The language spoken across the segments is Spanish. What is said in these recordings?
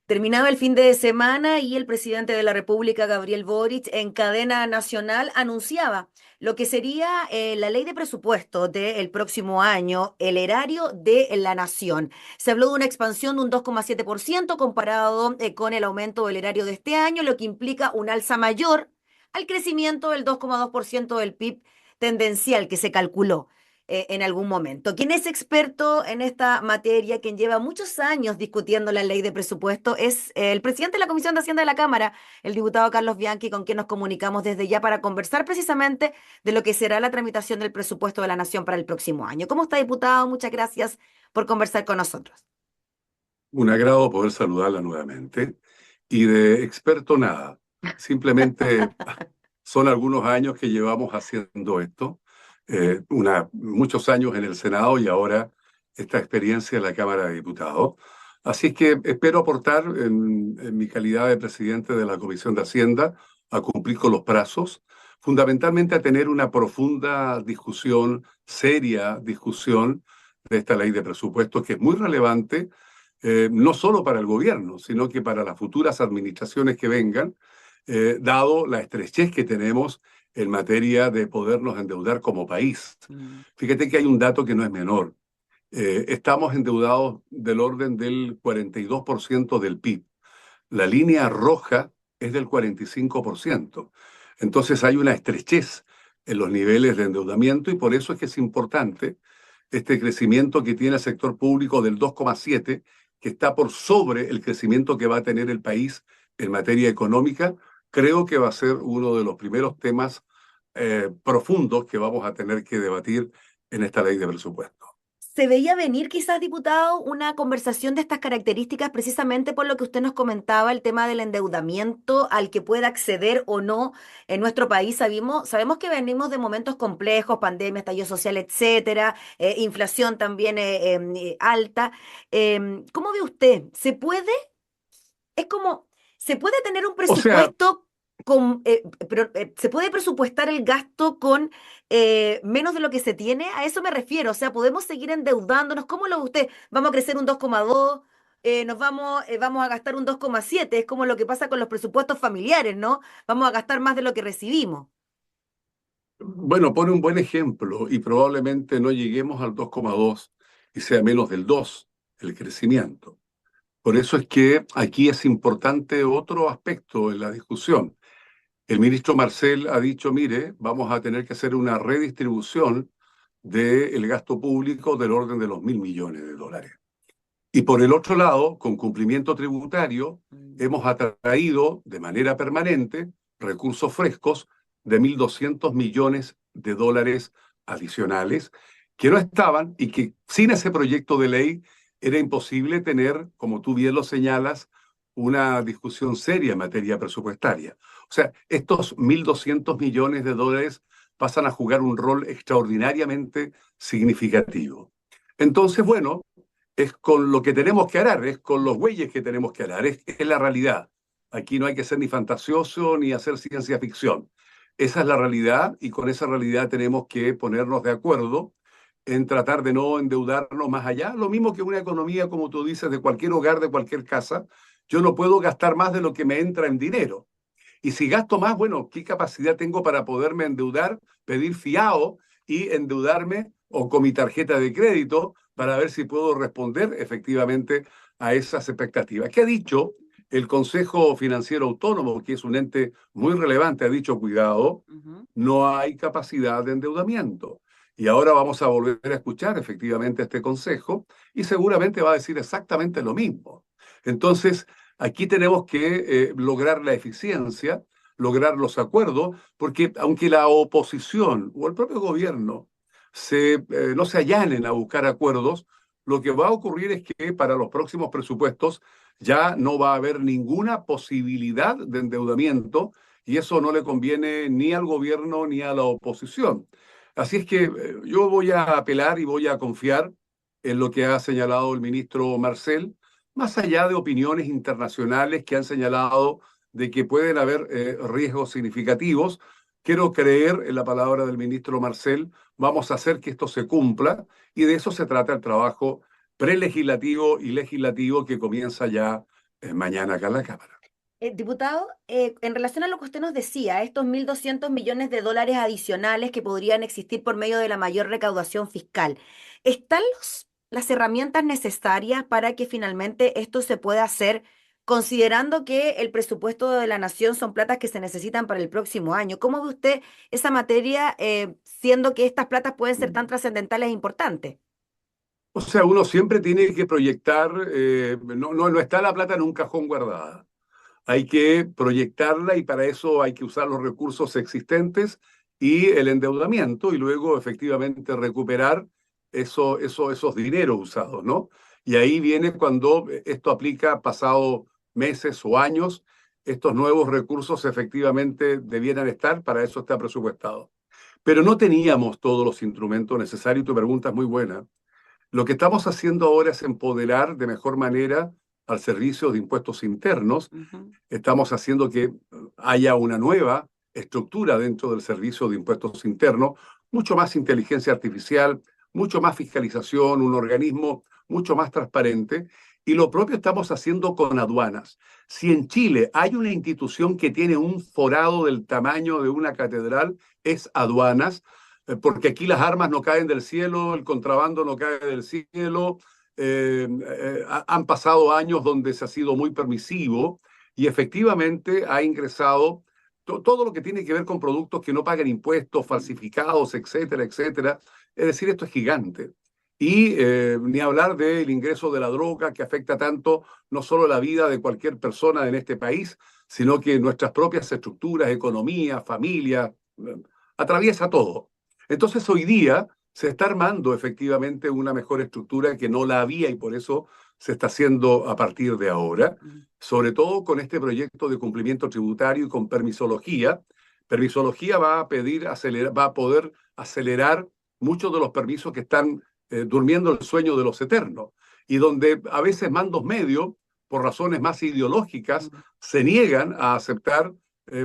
Terminado el fin de semana y el presidente de la República, Gabriel Boric, en cadena nacional anunciaba lo que sería la ley de presupuesto del próximo año, el erario de la nación. Se habló de una expansión de un 2,7% comparado con el aumento del erario de este año, lo que implica un alza mayor al crecimiento del 2,2% del PIB tendencial que se calculó en algún momento. Quien es experto en esta materia, quien lleva muchos años discutiendo la ley de presupuesto, es el presidente de la Comisión de Hacienda de la Cámara, el diputado Carlos Bianchi, con quien nos comunicamos desde ya para conversar precisamente de lo que será la tramitación del presupuesto de la Nación para el próximo año. ¿Cómo está, diputado? Muchas gracias por conversar con nosotros. Un agrado poder saludarla nuevamente. Y de experto nada, simplemente son algunos años que llevamos haciendo esto, muchos años en el Senado y ahora esta experiencia en la Cámara de Diputados. Así que espero aportar en mi calidad de presidente de la Comisión de Hacienda a cumplir con los plazos, fundamentalmente a tener una profunda discusión, seria discusión de esta ley de presupuestos que es muy relevante no solo para el gobierno, sino que para las futuras administraciones que vengan, dado la estrechez que tenemos en materia de podernos endeudar como país. Mm. Fíjate que hay un dato que no es menor. Estamos endeudados del orden del 42% del PIB. La línea roja es del 45%. Entonces hay una estrechez en los niveles de endeudamiento y por eso es que es importante este crecimiento que tiene el sector público del 2,7, que está por sobre el crecimiento que va a tener el país en materia económica. Creo que va a ser uno de los primeros temas profundos que vamos a tener que debatir en esta ley de presupuesto. ¿Se veía venir quizás, diputado, una conversación de estas características precisamente por lo que usted nos comentaba, el tema del endeudamiento al que pueda acceder o no en nuestro país? Sabemos que venimos de momentos complejos, pandemia, estallido social, etcétera, inflación también alta. ¿Cómo ve usted? Es como, ¿se puede tener un O sea, presupuesto pero se puede presupuestar el gasto con menos de lo que se tiene? A eso me refiero. O sea, ¿podemos seguir endeudándonos? ¿Cómo lo ve usted? ¿Vamos a crecer un 2,2? Vamos a gastar un 2,7. Es como lo que pasa con los presupuestos familiares, ¿no? Vamos a gastar más de lo que recibimos. bueno, pone un buen ejemplo y probablemente no lleguemos al 2,2 y sea menos del 2 el crecimiento. Por eso es que aquí es importante otro aspecto en la discusión. El ministro Marcel ha dicho, mire, vamos a tener que hacer una redistribución del gasto público del orden de los 1.000 millones de dólares. Y por el otro lado, con cumplimiento tributario, Mm. hemos atraído de manera permanente recursos frescos de 1.200 millones de dólares adicionales que no estaban y que sin ese proyecto de ley era imposible tener, como tú bien lo señalas, una discusión seria en materia presupuestaria. O sea, estos 1.200 millones de dólares pasan a jugar un rol extraordinariamente significativo. Entonces, bueno, es con lo que tenemos que arar, es con los bueyes que tenemos que arar, es la realidad. Aquí no hay que ser ni fantasioso ni hacer ciencia ficción. Esa es la realidad y con esa realidad tenemos que ponernos de acuerdo en tratar de no endeudarnos más allá. Lo mismo que una economía, como tú dices, de cualquier hogar, de cualquier casa. Yo no puedo gastar más de lo que me entra en dinero. Y si gasto más, bueno, ¿qué capacidad tengo para poderme endeudar, pedir fiado y endeudarme o con mi tarjeta de crédito para ver si puedo responder efectivamente a esas expectativas? ¿Qué ha dicho el Consejo Financiero Autónomo, que es un ente muy relevante? Ha dicho, cuidado, Ujú. no hay capacidad de endeudamiento. Y ahora vamos a volver a escuchar efectivamente este consejo y seguramente va a decir exactamente lo mismo. Entonces, aquí tenemos que lograr la eficiencia, lograr los acuerdos, porque aunque la oposición o el propio gobierno no se allanen a buscar acuerdos, lo que va a ocurrir es que para los próximos presupuestos ya no va a haber ninguna posibilidad de endeudamiento y eso no le conviene ni al gobierno ni a la oposición. Así es que yo voy a apelar y voy a confiar en lo que ha señalado el ministro Marcel, más allá de opiniones internacionales que han señalado de que pueden haber riesgos significativos. Quiero creer en la palabra del ministro Marcel, vamos a hacer que esto se cumpla y de eso se trata el trabajo prelegislativo y legislativo que comienza ya mañana acá en la Cámara. Diputado, en relación a lo que usted nos decía, estos 1.200 millones de dólares adicionales que podrían existir por medio de la mayor recaudación fiscal, ¿están las herramientas necesarias para que finalmente esto se pueda hacer, considerando que el presupuesto de la nación son platas que se necesitan para el próximo año? ¿Cómo ve usted esa materia, siendo que estas platas pueden ser tan trascendentales e importantes? O sea, uno siempre tiene que proyectar, no está la plata en un cajón guardada. Hay que proyectarla y para eso hay que usar los recursos existentes y el endeudamiento y luego efectivamente recuperar esos dineros usados, ¿no? Y ahí viene cuando esto aplica pasado meses o años, estos nuevos recursos efectivamente debieran estar, para eso está presupuestado. Pero no teníamos todos los instrumentos necesarios, tu pregunta es muy buena. Lo que estamos haciendo ahora es empoderar de mejor manera al servicio de impuestos internos. Ujú. Estamos haciendo que haya una nueva estructura dentro del servicio de impuestos internos, mucho más inteligencia artificial, mucho más fiscalización, un organismo mucho más transparente. Y lo propio estamos haciendo con aduanas. Si en Chile hay una institución que tiene un forado del tamaño de una catedral, es aduanas, porque aquí las armas no caen del cielo, el contrabando no cae del cielo. Han pasado años donde se ha sido muy permisivo y efectivamente ha ingresado todo lo que tiene que ver con productos que no pagan impuestos, falsificados, etcétera, etcétera. Es decir, esto es gigante. Y ni hablar del ingreso de la droga que afecta tanto no solo la vida de cualquier persona en este país, sino que nuestras propias estructuras, economía, familia, atraviesa todo. Entonces hoy día se está armando efectivamente una mejor estructura que no la había y por eso se está haciendo a partir de ahora, Mm. sobre todo con este proyecto de cumplimiento tributario y con permisología. Permisología va a poder acelerar muchos de los permisos que están durmiendo el sueño de los eternos y donde a veces mandos medios, por razones más ideológicas, Mm. se niegan a aceptar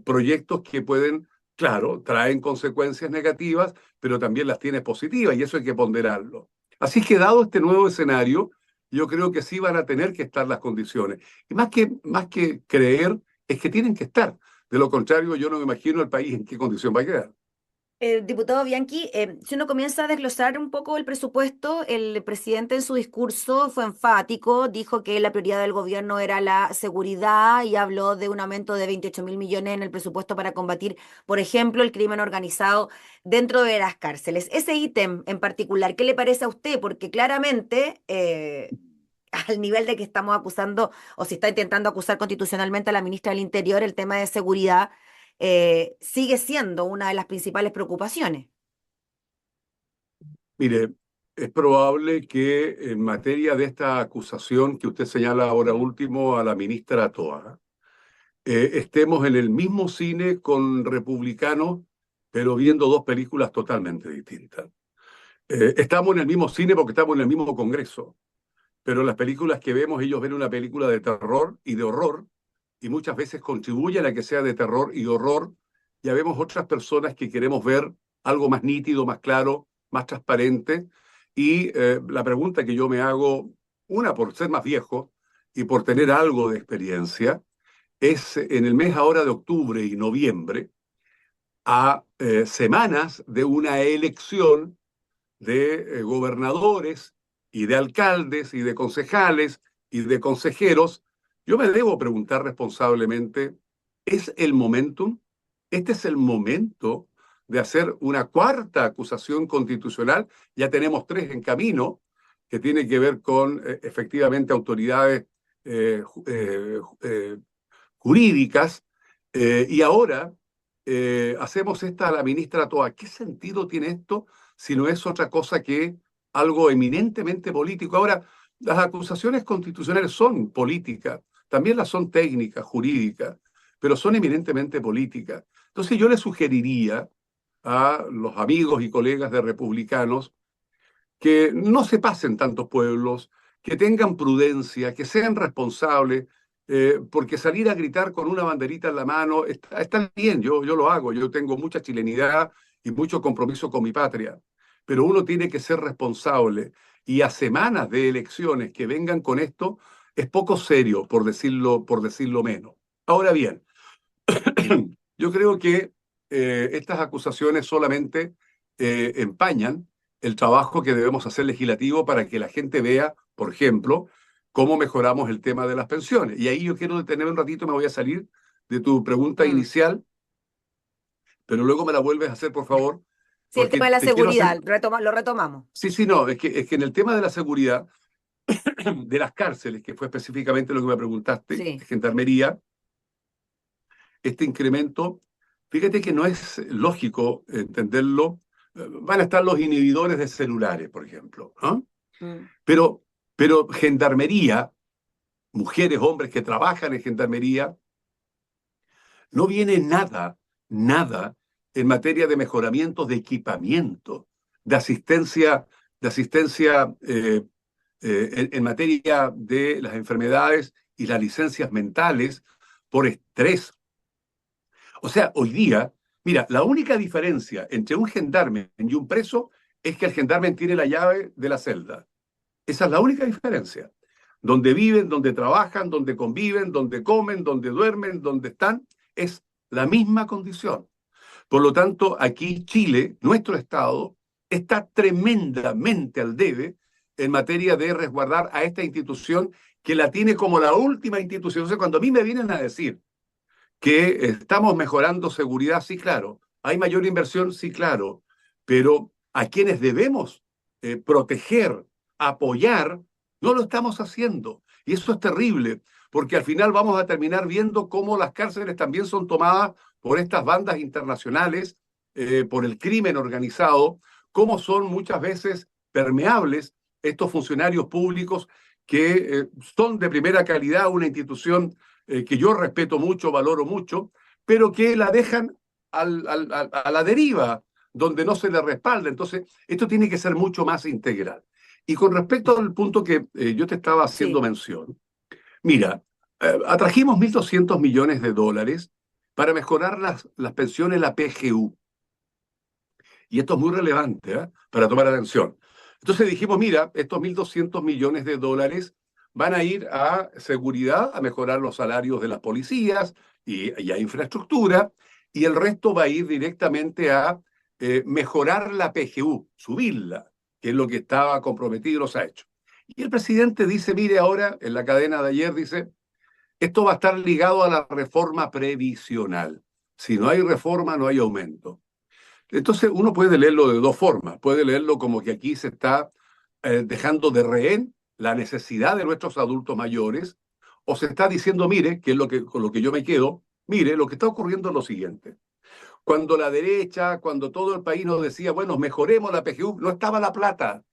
proyectos que pueden, claro, traen consecuencias negativas, pero también las tiene positivas y eso hay que ponderarlo. Así que dado este nuevo escenario, yo creo que sí van a tener que estar las condiciones. Y más que creer, es que tienen que estar. De lo contrario, yo no me imagino el país en qué condición va a quedar. Diputado Bianchi, si uno comienza a desglosar un poco el presupuesto, el presidente en su discurso fue enfático, dijo que la prioridad del gobierno era la seguridad y habló de un aumento de 28.000 millones en el presupuesto para combatir, por ejemplo, el crimen organizado dentro de las cárceles. Ese ítem en particular, ¿qué le parece a usted? Porque claramente, al nivel de que estamos acusando o se está intentando acusar constitucionalmente a la ministra del Interior, el tema de seguridad sigue siendo una de las principales preocupaciones. Mire, es probable que en materia de esta acusación que usted señala ahora Mm. último a la ministra Toa, estemos en el mismo cine con republicanos, pero viendo dos películas totalmente distintas. Estamos en el mismo cine porque estamos en el mismo Congreso, pero las películas que vemos, ellos ven una película de terror y de horror, y muchas veces contribuyen a que sea de terror y horror. Ya vemos otras personas que queremos ver algo más nítido, más claro, más transparente. Y la pregunta que yo me hago, una por ser más viejo y por tener algo de experiencia, es en el mes ahora de octubre y noviembre, a semanas de una elección de gobernadores y de alcaldes y de concejales y de consejeros, yo me debo preguntar responsablemente, ¿es el momentum? ¿Este es el momento de hacer una cuarta acusación constitucional? Ya tenemos tres en camino, que tiene que ver con efectivamente autoridades eh, eh, eh, jurídicas, y ahora hacemos esta a la ministra Toa. ¿Qué sentido tiene esto si no es otra cosa que algo eminentemente político? Ahora, las acusaciones constitucionales son políticas, también las son técnicas, jurídicas, pero son eminentemente políticas. Entonces yo le sugeriría a los amigos y colegas de republicanos que no se pasen tantos pueblos, que tengan prudencia, que sean responsables, porque salir a gritar con una banderita en la mano está bien, yo lo hago, yo tengo mucha chilenidad y mucho compromiso con mi patria, pero uno tiene que ser responsable y a semanas de elecciones que vengan con esto, es poco serio, por decirlo menos. Ahora bien, yo creo que estas acusaciones solamente empañan el trabajo que debemos hacer legislativo para que la gente vea, por ejemplo, cómo mejoramos el tema de las pensiones. Y ahí yo quiero detenerme un ratito, me voy a salir de tu pregunta Mm. inicial, pero luego me la vuelves a hacer, por favor, Sí, el porque tema de la te quiero hacer... seguridad, lo retomamos. Sí, sí, no, es que en el tema de la seguridad de las cárceles, que fue específicamente lo que me preguntaste, de Sí. gendarmería, este incremento, fíjate que no es lógico entenderlo. Van a estar los inhibidores de celulares, por ejemplo, ¿no? Mm. Pero, pero gendarmería, mujeres, hombres que trabajan en gendarmería, no viene nada, nada en materia de mejoramiento de equipamiento, de asistencia en materia de las enfermedades y las licencias mentales por estrés. O sea, hoy día, mira, la única diferencia entre un gendarme y un preso es que el gendarme tiene la llave de la celda. Esa es la única diferencia. Donde viven, donde trabajan, donde conviven, donde comen, donde duermen, donde están, es la misma condición. Por lo tanto, aquí Chile, nuestro Estado, está tremendamente al debe en materia de resguardar a esta institución que la tiene como la última institución. Entonces, cuando a mí me vienen a decir que estamos mejorando seguridad, sí, claro. Hay mayor inversión, sí, claro. Pero a quienes debemos proteger, apoyar, no lo estamos haciendo. Y eso es terrible, porque al final vamos a terminar viendo cómo las cárceles también son tomadas por estas bandas internacionales, por el crimen organizado, cómo son muchas veces permeables estos funcionarios públicos que son de primera calidad, una institución que yo respeto mucho, valoro mucho, pero que la dejan a la deriva, donde no se le respalda. Entonces, esto tiene que ser mucho más integral. Y con respecto al punto que yo te estaba haciendo Sí. mención, mira, atrajimos 1.200 millones de dólares para mejorar las pensiones, la PGU. Y esto es muy relevante, ¿eh? Para tomar atención. Entonces dijimos, mira, estos 1.200 millones de dólares van a ir a seguridad, a mejorar los salarios de las policías y a infraestructura, y el resto va a ir directamente a mejorar la PGU, subirla, que es lo que estaba comprometido y los ha hecho. Y el presidente dice, mire ahora, en la cadena de ayer dice, esto va a estar ligado a la reforma previsional. Si no hay reforma, no hay aumento. Entonces uno puede leerlo de dos formas. Puede leerlo como que aquí se está dejando de rehén la necesidad de nuestros adultos mayores, o se está diciendo, mire, que es lo que, con lo que yo me quedo, mire, lo que está ocurriendo es lo siguiente. Cuando la derecha, cuando todo el país nos decía, bueno, mejoremos la PGU, no estaba la plata,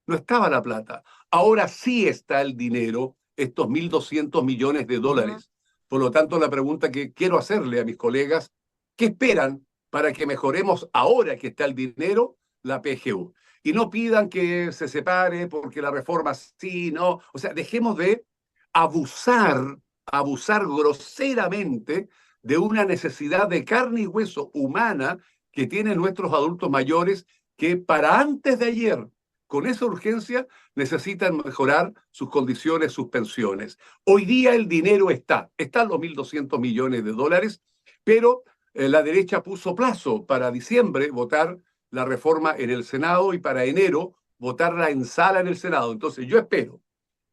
no estaba la plata. Ahora sí está el dinero, estos 1.200 millones de Ujú. dólares. Por lo tanto, la pregunta que quiero hacerle a mis colegas, ¿qué esperan para que mejoremos ahora que está el dinero la PGU? Y no pidan que se separe porque la reforma sí, no. O sea, dejemos de abusar, abusar groseramente de una necesidad de carne y hueso humana que tienen nuestros adultos mayores que para antes de ayer con esa urgencia necesitan mejorar sus condiciones, sus pensiones. Hoy día el dinero están los 1.200 millones de dólares, pero la derecha puso plazo para diciembre votar la reforma en el Senado y para enero votarla en sala en el Senado. Entonces yo espero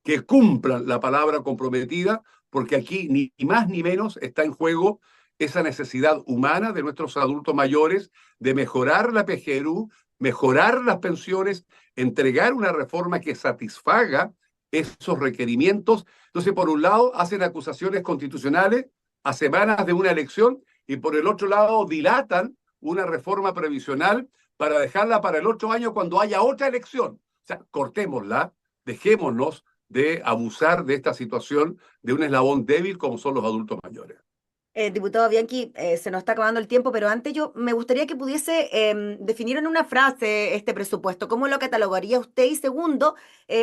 que cumplan la palabra comprometida, porque aquí ni más ni menos está en juego esa necesidad humana de nuestros adultos mayores de mejorar la PGRU, mejorar las pensiones, entregar una reforma que satisfaga esos requerimientos. Entonces, por un lado, hacen acusaciones constitucionales a semanas de una elección y por el otro lado, dilatan una reforma previsional para dejarla para el otro año cuando haya otra elección. O sea, cortémosla, dejémonos de abusar de esta situación de un eslabón débil como son los adultos mayores. Diputado Bianchi, se nos está acabando el tiempo, pero antes yo me gustaría que pudiese definir en una frase este presupuesto. ¿Cómo lo catalogaría usted? Y segundo,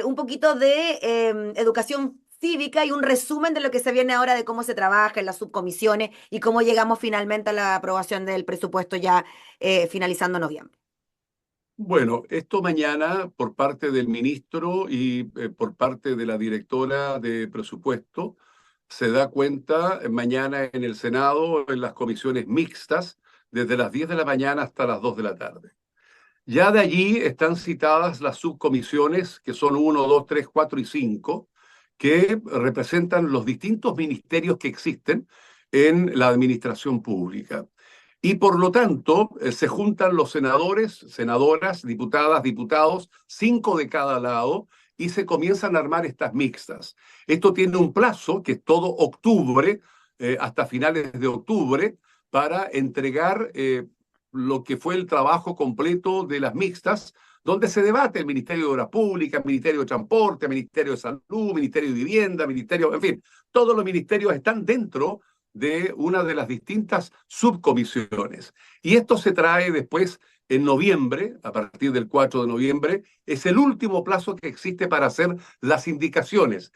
un poquito de educación cívica y un resumen de lo que se viene ahora de cómo se trabaja en las subcomisiones y cómo llegamos finalmente a la aprobación del presupuesto ya finalizando noviembre. Bueno, esto mañana por parte del ministro y por parte de la directora de presupuesto se da cuenta mañana en el Senado, en las comisiones mixtas, desde las 10 de la mañana hasta las 2 de la tarde. Ya de allí están citadas las subcomisiones, que son 1, 2, 3, 4 y 5, que representan los distintos ministerios que existen en la administración pública. Y por lo tanto, se juntan los senadores, senadoras, diputadas, diputados, 5 de cada lado, y se comienzan a armar estas mixtas. Esto tiene un plazo, que es todo octubre, hasta finales de octubre, para entregar lo que fue el trabajo completo de las mixtas, donde se debate el Ministerio de Obras Públicas, Ministerio de Transporte, Ministerio de Salud, Ministerio de Vivienda, Ministerio, en fin, todos los ministerios están dentro de una de las distintas subcomisiones. Y esto se trae después en noviembre, a partir del 4 de noviembre, es el último plazo que existe para hacer las indicaciones.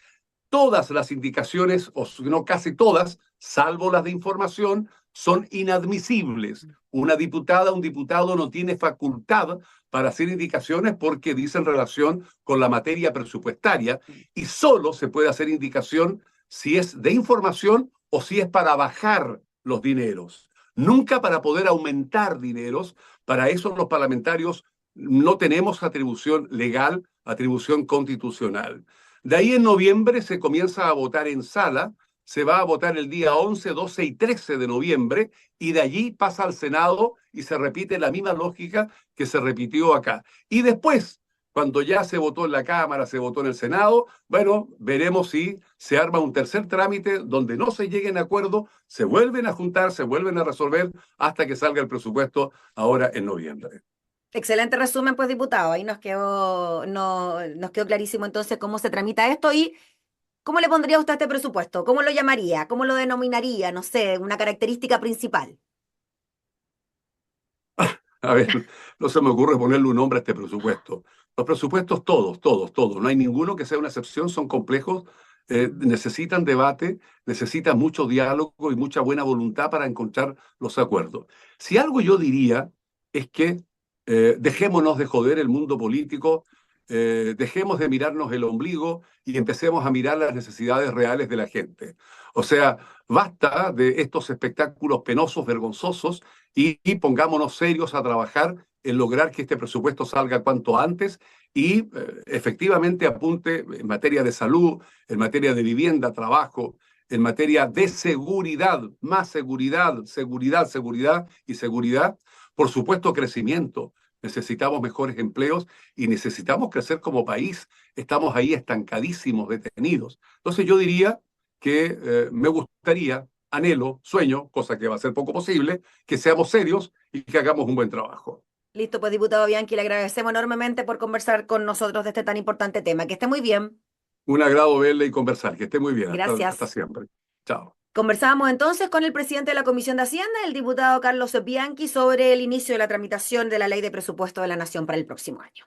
Todas las indicaciones, o no casi todas, salvo las de información, son inadmisibles. Una diputada, un diputado no tiene facultad para hacer indicaciones porque dicen relación con la materia presupuestaria y solo se puede hacer indicación si es de información o si es para bajar los dineros. Nunca para poder aumentar dineros. Para eso los parlamentarios no tenemos atribución legal, atribución constitucional. De ahí en noviembre se comienza a votar en sala, se va a votar el día 11, 12 y 13 de noviembre, y de allí pasa al Senado y se repite la misma lógica que se repitió acá. Y después, cuando ya se votó en la Cámara, se votó en el Senado, bueno, veremos si se arma un tercer trámite donde no se lleguen a acuerdo, se vuelven a juntar, se vuelven a resolver hasta que salga el presupuesto ahora en noviembre. Excelente resumen, pues, diputado. Ahí nos quedó, no, nos quedó clarísimo entonces cómo se tramita esto y cómo le pondría usted a este presupuesto, cómo lo llamaría, cómo lo denominaría, no sé, una característica principal. A ver, no se me ocurre ponerle un nombre a este presupuesto. Los presupuestos todos, todos, todos, no hay ninguno que sea una excepción, son complejos, necesitan debate, necesitan mucho diálogo y mucha buena voluntad para encontrar los acuerdos. Si algo yo diría es que dejémonos de joder el mundo político, dejemos de mirarnos el ombligo y empecemos a mirar las necesidades reales de la gente. O sea, basta de estos espectáculos penosos, vergonzosos, y pongámonos serios a trabajar en lograr que este presupuesto salga cuanto antes y efectivamente apunte en materia de salud, en materia de vivienda, trabajo, en materia de seguridad, más seguridad, seguridad, seguridad y seguridad. Por supuesto, crecimiento. Necesitamos mejores empleos y necesitamos crecer como país. Estamos ahí estancadísimos, detenidos. Entonces yo diría que me gustaría, anhelo, sueño, cosa que va a ser poco posible, que seamos serios y que hagamos un buen trabajo. Listo, pues, diputado Bianchi, le agradecemos enormemente por conversar con nosotros de este tan importante tema. Que esté muy bien. Un agrado verle y conversar. Que esté muy bien. Hasta Gracias. siempre. Chao. Conversábamos entonces con el presidente de la Comisión de Hacienda, el diputado Carlos Bianchi, sobre el inicio de la tramitación de la Ley de Presupuesto de la Nación para el próximo año.